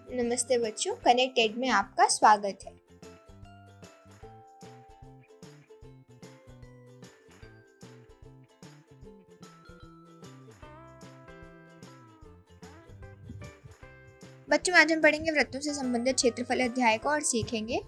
नमस्ते बच्चों, कनेक्टेड में आपका स्वागत है। बच्चों, आज हम पढ़ेंगे वृत्तों से संबंधित क्षेत्रफल अध्याय को और सीखेंगे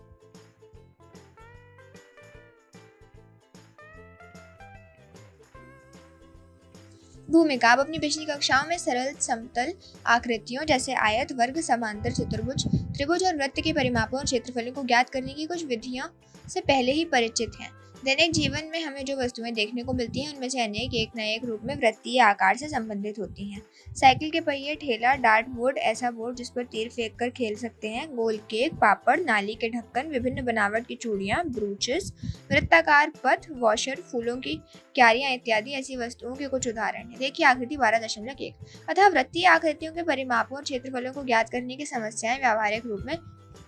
भूमिका। आप अपनी पिछली कक्षाओं में सरल समतल आकृतियों जैसे आयत, वर्ग, समांतर, चतुर्भुज, त्रिभुज और वृत्त के परिमापों और क्षेत्रफलों को ज्ञात करने की कुछ विधियों से पहले ही परिचित हैं। दैनिक जीवन में हमें जो वस्तुएं देखने को मिलती हैं उनमें से अनेक एक न एक रूप में वृत्तीय आकार से संबंधित होती हैं। साइकिल के पहिए, ठेला, डार्ट बोर्ड, ऐसा बोर्ड जिस पर तीर फेंक कर खेल सकते हैं, गोल केक, पापड़, नाली के ढक्कन, विभिन्न बनावट की चूड़ियां, ब्रूचेस, वृत्ताकार पथ, वॉशर, फूलों की क्यारियां इत्यादि ऐसी वस्तुओं के कुछ उदाहरण हैं। देखिए आकृति 12.1। अतः वृत्तीय आकृतियों के परिमापों और क्षेत्रफलों को ज्ञात करने की समस्याएं व्यावहारिक रूप में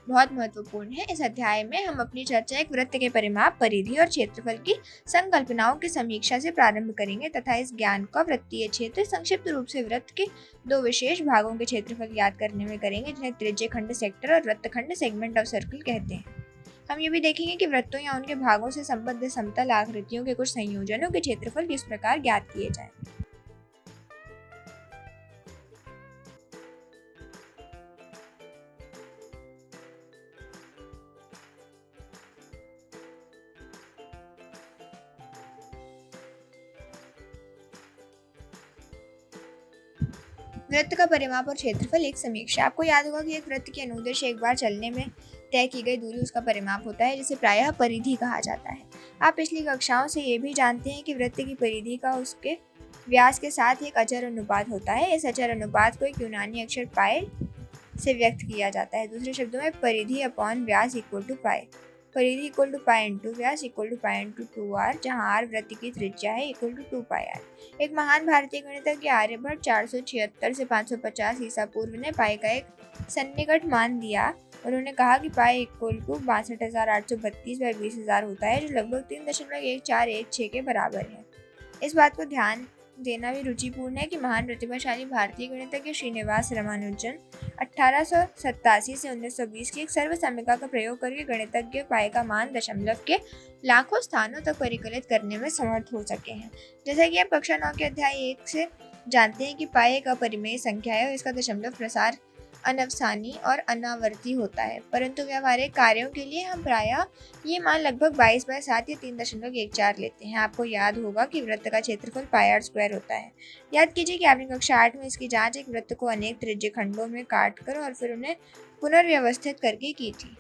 बहुत महत्वपूर्ण है। इस अध्याय में हम अपनी चर्चा एक वृत्त के परिमाप, परिधि और क्षेत्रफल की संकल्पनाओं की समीक्षा से प्रारंभ करेंगे तथा इस ज्ञान का वृत्तीय क्षेत्र संक्षिप्त रूप से वृत्त के दो विशेष भागों के क्षेत्रफल ज्ञात करने में करेंगे, जिन्हें त्रिज्य खंड सेक्टर और वृत्त खंड सेगमेंट ऑफ सर्कल कहते हैं। हम ये भी देखेंगे कि वृत्तों या उनके भागों से संबद्ध समतल आकृतियों के कुछ संयोजनों के क्षेत्रफल किस प्रकार ज्ञात किए जाएं। वृत्त का परिमाप और क्षेत्रफल एक समीक्षा। आपको याद होगा कि एक वृत्त की अनुदैर्ध्य एक बार चलने में तय की गई दूरी उसका परिमाप होता है, जिसे प्रायः परिधि कहा जाता है। आप पिछली कक्षाओं से ये भी जानते हैं कि वृत्त की परिधि का उसके व्यास के साथ एक अचर अनुपात होता है। इस अचर अनुपात को एक यूनानी अक्षर पाई से व्यक्त किया जाता है। दूसरे शब्दों में परिधि अपॉन व्यास इक्वल टू पाई। परिधि इक्वल टू पाई इंटू व्यास equal to pi into 2r, जहाँ r वृत्त की त्रिज्या है, इक्वल टू 2 पाई r। एक महान भारतीय गणितज्ञ आर्यभट्ट 476 से 550 ईसा पूर्व ने पाई का एक सन्निकट मान दिया। उन्होंने कहा कि पाई इक्वल टू 62,832/20,000 होता है, जो लगभग 3.1416 के बराबर है। इस बात को ध्यान देना भी रुचिपूर्ण है कि महान प्रतिभाशाली भारतीय गणितज्ञ श्रीनिवास रामानुजन 1887 से 1920 की एक सर्वसम्यका का प्रयोग करके गणितज्ञ पाई का मान दशमलव के लाखों स्थानों तक परिकलित करने में समर्थ हो सके हैं। जैसा कि आप कक्षा 9 के अध्याय 1 से जानते हैं कि पाई एक अपरिमेय संख्या है और इसका दशमलव प्रसार अनवसानी और अनावर्ती होता है, परंतु व्यावहारिक कार्यों के लिए हम प्रायः ये मान लगभग 22/7 या 3.14 लेते हैं। आपको याद होगा कि वृत्त का क्षेत्रफल पाई r स्क्वायर होता है। याद कीजिए कि आपने कक्षा 8 में इसकी जांच एक वृत्त को अनेक त्रिज्य खंडों में काट कर और फिर उन्हें पुनर्व्यवस्थित करके की थी।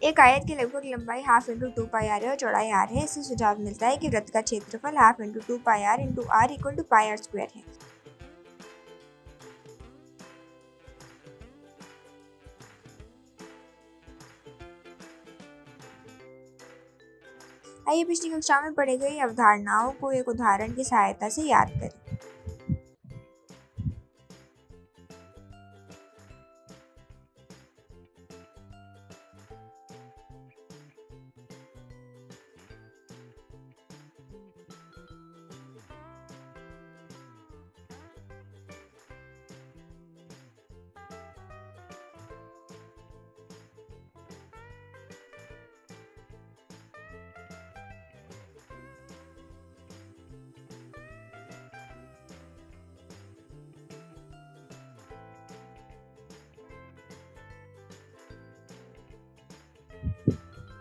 एक आयत की लगभग लंबाई हाफ इंटू 2 पाई r है और चौड़ाई r है। इससे सुझाव मिलता है कि वृत्त का क्षेत्रफल half into 2 pi r into r equal to pi r square है। आइए पिछली कक्षा में पढ़ी गई अवधारणाओं को एक उदाहरण की सहायता से याद करें।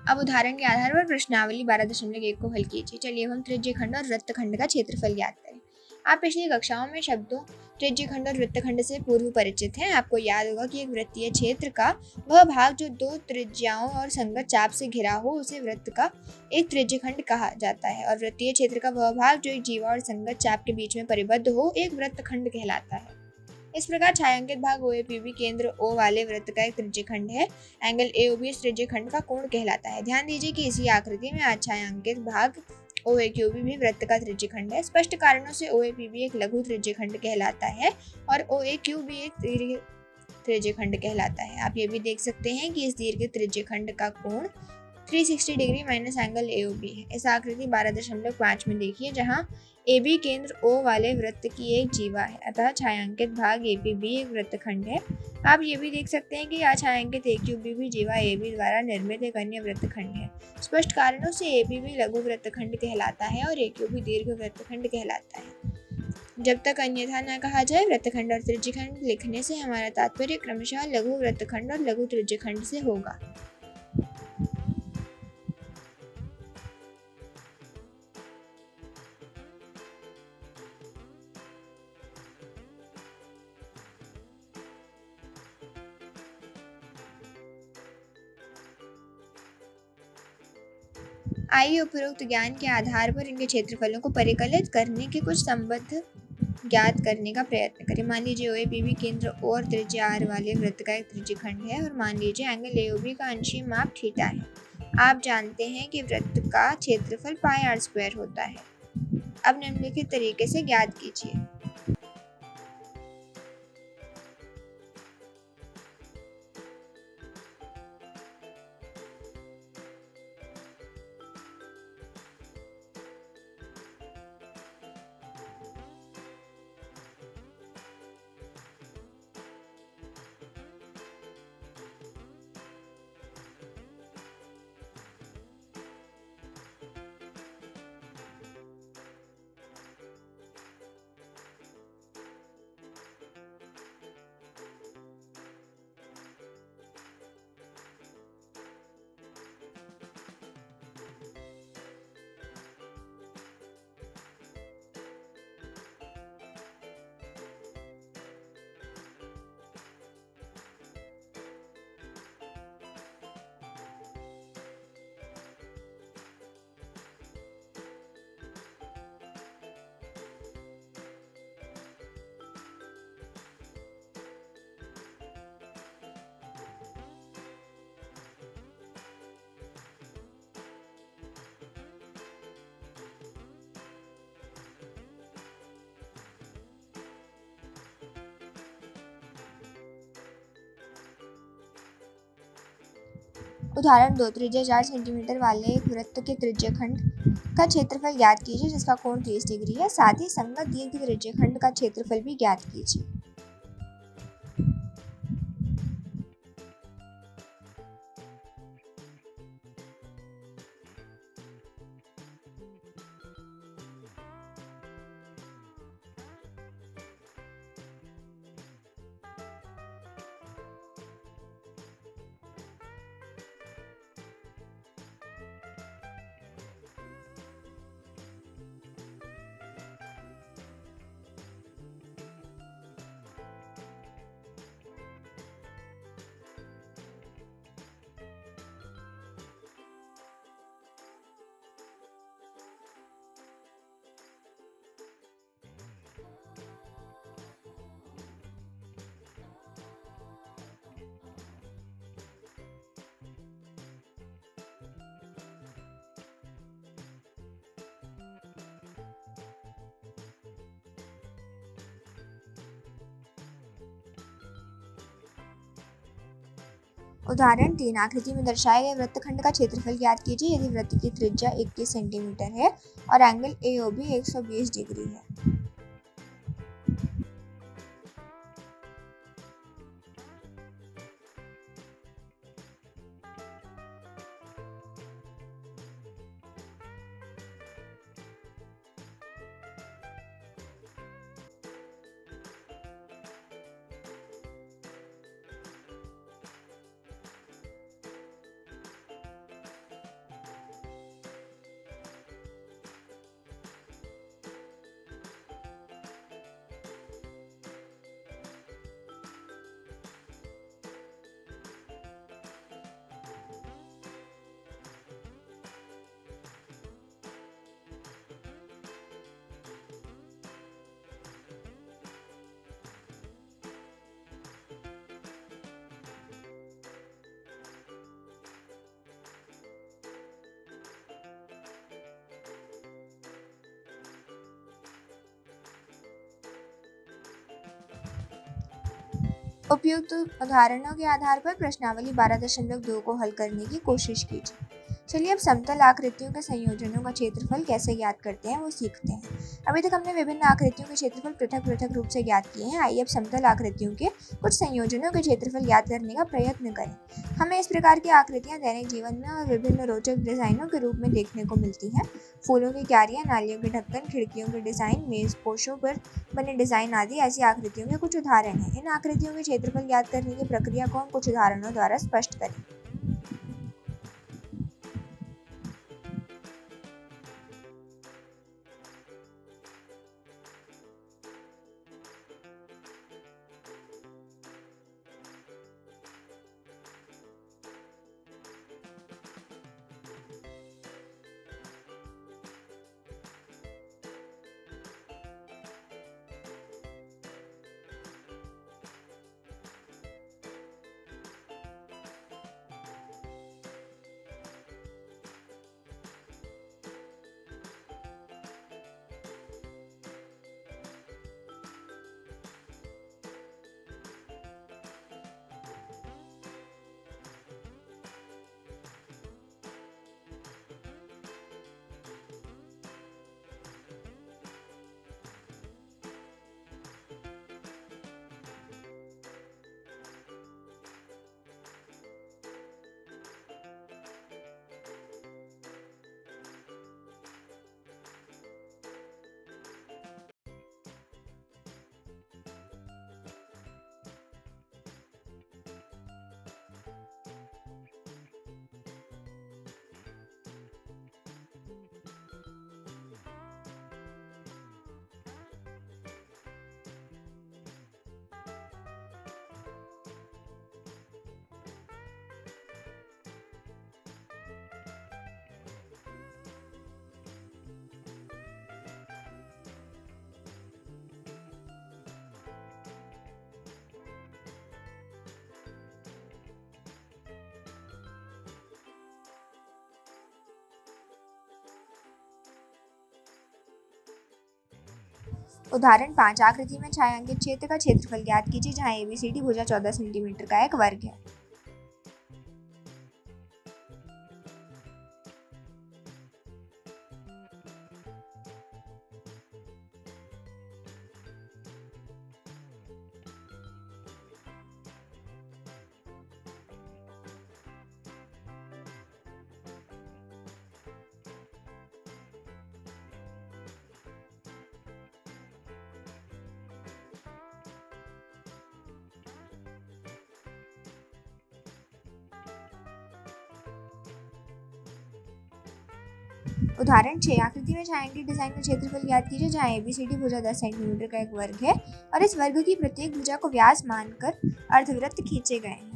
अब उदाहरण के आधार पर प्रश्नावली 12.1 को हल कीजिए। चलिए हम त्रिज्य खंड और वृत्त खंड का क्षेत्रफल ज्ञात करें। आप पिछली कक्षाओं में शब्दों त्रिज्य खंड और वृत्त खंड से पूर्व परिचित हैं। आपको याद होगा कि एक वृत्तीय क्षेत्र का वह भाग जो दो त्रिज्याओं और संगत चाप से घिरा हो उसे वृत्त का एक त्रिज्य खंड कहा जाता है, और वृत्तीय क्षेत्र का वह भाग जो एक जीवा और संगत चाप के बीच में परिबद्ध हो एक वृत्त खंड कहलाता है। इस प्रकार छायांकित भाग OAPB केंद्र O वाले वृत्त का एक त्रिज्यखंड है। एंगल AOB इस त्रिज्यखंड का कोण कहलाता है। ध्यान दीजिए कि इसी आकृति में आज छायांकित भाग OAQB भी वृत्त का त्रिज्यखंड है। स्पष्ट कारणों से OAPB एक लघु त्रिज्यखंड कहलाता है और OAQB एक दीर्घ त्रिज्यखंड कहलाता है। आप ये भी देख सकते हैं कि इस दीर्घ त्रिज्यखंड का कोण 360 डिग्री माइनस एंगल AOB है। इस आकृति 12.5 में देखिए, जहां AB केंद्र O वाले वृत्त की एक जीवा है, अतः छायांकित भाग APB एक वृत्तखंड है। आप ये भी देख सकते हैं कि यहाँ छायांकित AQB भी जीवा AB द्वारा निर्मित एक अन्य वृत्तखंड है। स्पष्ट कारणों से APB लघु वृत्तखंड कहलाता है और AQB दीर्घ वृत्तखंड कहलाता है। जब तक अन्यथा न कहा जाए, वृत्तखंड और त्रिज्यखंड लिखने से हमारा तात्पर्य क्रमशः लघु वृत्तखंड और लघु त्रिज्यखंड से होगा। आइए उपरोक्त ज्ञान के आधार पर इनके क्षेत्रफलों को परिकलित करने के कुछ संबंध ज्ञात करने का प्रयत्न करें। मान लीजिए OAPB केंद्र O और त्रिज्या R वाले वृत्त का एक त्रिज्यखंड है और मान लीजिए एंगल AOB का अंशीय माप थीटा है। आप जानते हैं कि वृत्त का क्षेत्रफल πr² होता है। अब निम्नलिखित तरीके से ज्ञात कीजिए। उदाहरण 2, त्रिज्या 4 सेंटीमीटर वाले एक वृत्त के त्रिज्यखंड का क्षेत्रफल ज्ञात कीजिए जिसका कोण 30 डिग्री है। साथ ही संगत दीर्घ त्रिज्यखंड का क्षेत्रफल भी ज्ञात कीजिए। उदाहरण 3, आकृति में दर्शाए गए वृत्तखंड का क्षेत्रफल ज्ञात कीजिए यदि वृत्त की त्रिज्या 21 सेंटीमीटर है और एंगल AOB 120 डिग्री है। उपयुक्त उदाहरणों के आधार पर प्रश्नावली 12.2 को हल करने की कोशिश कीजिए। चलिए अब समतल आकृतियों के संयोजनों का क्षेत्रफल कैसे ज्ञात करते हैं वो सीखते हैं। अभी तक हमने विभिन्न आकृतियों के क्षेत्रफल पृथक पृथक रूप से ज्ञात किए हैं। आइए अब समतल आकृतियों के कुछ संयोजनों के क्षेत्रफल ज्ञात करने का प्रयत्न करें। हमें इस प्रकार की आकृतियां दैनिक जीवन में और विभिन्न रोचक डिजाइनों के रूप में देखने को मिलती हैं। फूलों की क्यारियां, नालियों के ढक्कन, खिड़कियों के डिजाइन, मेज पोशों पर बने डिजाइन आदि ऐसी आकृतियों के कुछ उदाहरण हैं। इन आकृतियों के क्षेत्रफल ज्ञात करने की प्रक्रिया को हम कुछ उदाहरणों द्वारा स्पष्ट करें। उदाहरण 5, आकृति में छायांकित क्षेत्र का क्षेत्रफल ज्ञात कीजिए जहाँ ABCD भुजा 14 सेंटीमीटर का एक वर्ग है। उदाहरण 6, आकृति में छायांकित डिजाइन का क्षेत्रफल ज्ञात कीजिए जहाँ ABCD भुजा 10 सेंटीमीटर का एक वर्ग है और इस वर्ग की प्रत्येक भुजा को व्यास मानकर अर्धवृत्त खींचे गए हैं।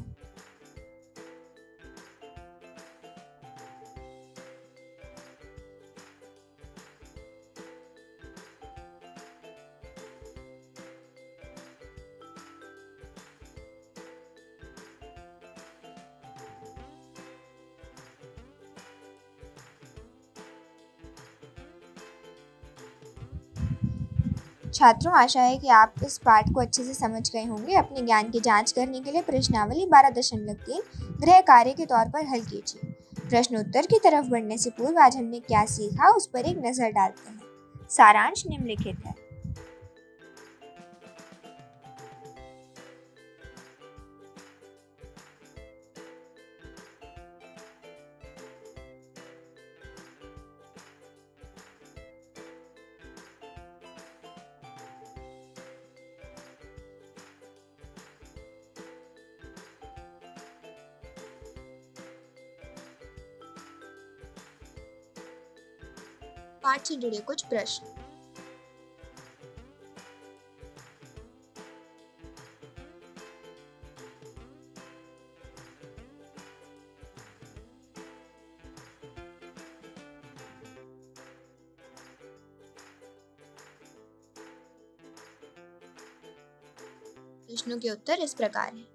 छात्रों, आशा है कि आप इस पाठ को अच्छे से समझ गए होंगे। अपने ज्ञान की जांच करने के लिए प्रश्नावली 12.3 गृह कार्य के तौर पर हल कीजिए। प्रश्नोत्तर की तरफ बढ़ने से पूर्व आज हमने क्या सीखा उस पर एक नजर डालते हैं। सारांश निम्नलिखित है। पाठ से जुड़े कुछ प्रश्न। प्रश्नों के उत्तर इस प्रकार हैं।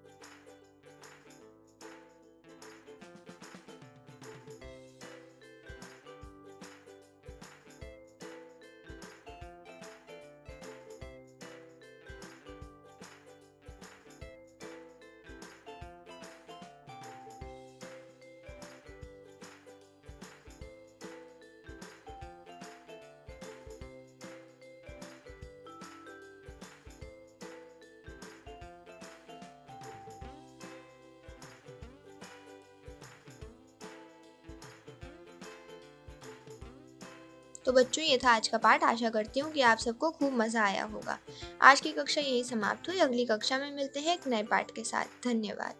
तो बच्चों, ये था आज का पाठ। आशा करती हूँ कि आप सबको खूब मज़ा आया होगा। आज की कक्षा यही समाप्त हुई। अगली कक्षा में मिलते हैं एक नए पाठ के साथ। धन्यवाद।